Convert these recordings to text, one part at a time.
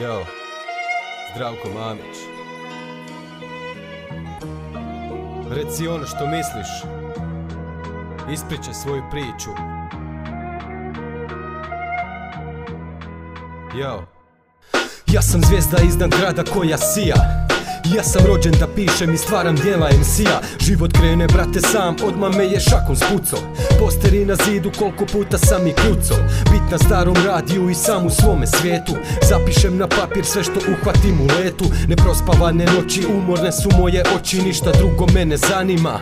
Jo, Zdravko Mamić. Reci ono što misliš, ispričaj svoju priču. Jo. Ja sam zvijezda iznad grada koja sija. Ja sam rođen da pišem i stvaram djela MC-a. Život krene, brate, sam, odmah me je šakom spuco. Posteri na zidu, koliko puta sam i kljuco. Bit na starom radiju i sam u svome svijetu. Zapišem na papir sve što uhvatim u letu. Neprospavane noći, umorne su moje oči. Ništa drugo mene zanima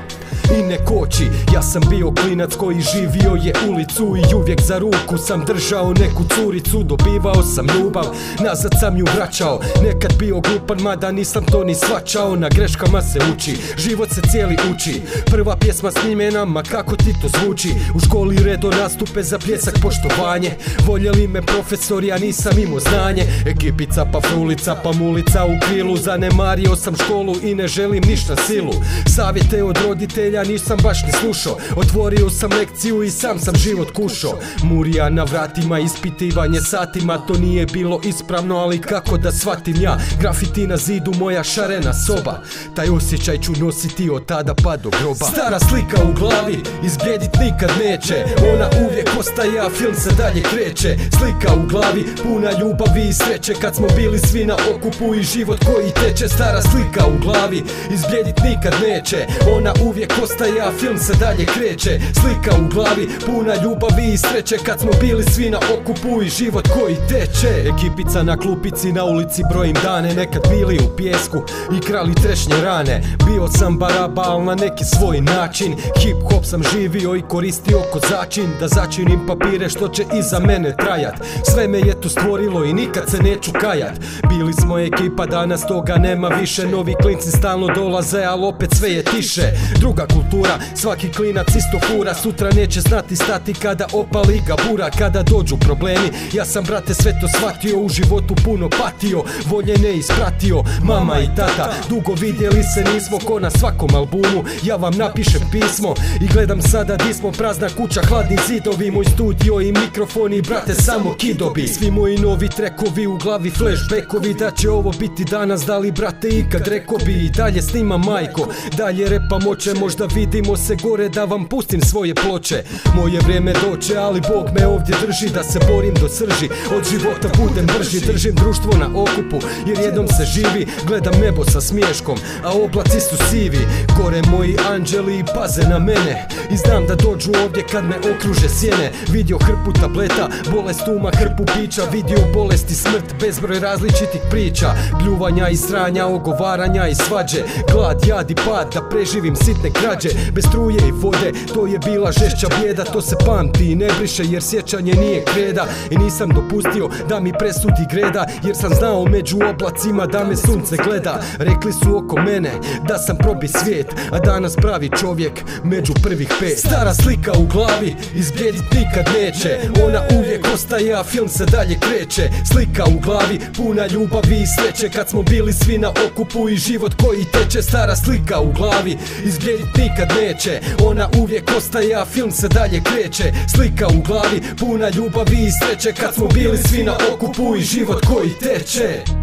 i ne koči. Ja sam bio klinac koji živio je ulicu i uvijek za ruku sam držao neku curicu. Dobivao sam ljubav, nazad sam ju vraćao. Nekad bio glupan, mada nisam to ni svačao. Na greškama se uči, život se cijeli uči. Prva pjesma snimena, ma kako ti to zvuči. U školi redo nastupe za pljesak poštovanje. Voljeli me profesori, ja nisam imao znanje. Ekipica pa frulica pa mulica u krilu. Zanemario sam školu i ne želim ništa silu. Savjete od roditelja nisam baš ni slušao. Otvorio sam lekciju i sam život kušao. Murija na vratima, ispitivanje satima. To nije bilo ispravno, ali kako da shvatim ja. Grafiti na zidu, moja šarena soba. Taj osjećaj ću nositi od tada pa do groba. Stara slika u glavi, izbljedit nikad neće. Ona uvijek ostaje, a film se dalje kreće. Slika u glavi, puna ljubavi i sreće. Kad smo bili svi na okupu i život koji teče. Stara slika u glavi, izbljedit nikad neće. Ona uvijek ostaje, a film se dalje kreće. Slika u glavi, puna ljubavi i sreće. Kad smo bili svi na okupu i život koji teče. Ekipica na klupici, na ulici brojim dane. Nekad bili u pjesku i krali trešnje rane. Bio sam baraba, al na neki svoj način. Hip hop sam živio i koristio ko začin. Da začinim papire što će iza mene trajat. Sve me je tu stvorilo i nikad se neću kajat. Bili smo ekipa, danas toga nema više. Novi klinci stalno dolaze, al opet sve je tiše. Druga kultura, svaki klinac isto fura. Sutra neće znati stati kada opali ga bura. Kada dođu problemi, ja sam, brate, sve to shvatio. U životu puno patio, volje ne ispratio. Mama i tata, dugo vidjeli se nismo, ko na svakom albumu. Ja vam napišem pismo i gledam sada di smo. Prazna kuća, hladni zidovi, moj studio i mikrofoni, brate, samo kidobi. Svi moji novi trekovi, u glavi flashbackovi. Da će ovo biti danas, da li, brate, ikad reko bi. I dalje snimam majko, dalje repam oče. Možda vidimo se gore, da vam pustim svoje ploče. Moje vrijeme doće, ali Bog me ovdje drži. Da se borim do srži, od života budem brži. Držim društvo na okupu, jer jednom se živi. Gledam nebo sa smiješkom, a oblaci su sivi. Gore moji anđeli i paze na mene. I znam da dođu ovdje kad me okruže sjene. Vidio hrpu tableta, bolest uma, hrpu pića. Vidio bolest i smrt, bezbroj različitih priča. Pljuvanja i sranja, ogovaranja i svađe. Glad, jad i pad, da preživim sitne krađe. Bez struje i vode, to je bila žešća bijeda. To se pamti i ne briše, jer sjećanje nije kreda. I nisam dopustio da mi presudi greda, jer sam znao među oblacima da me sunce gleda. Rekli su oko mene da sam probi svijet, a danas pravi čovjek među prvih 5. Stara slika u glavi, izbljedit nikad neće. Ona uvijek ostaje, a film se dalje kreće. Slika u glavi, puna ljubavi i sreće. Kad smo bili svi na okupu i život koji teče. Stara slika u glavi, izbljedit nikad neće. Ona uvijek ostaje, a film se dalje kreće. Slika u glavi, puna ljubavi i sreće. Kad smo bili svi na okupu i život koji teče.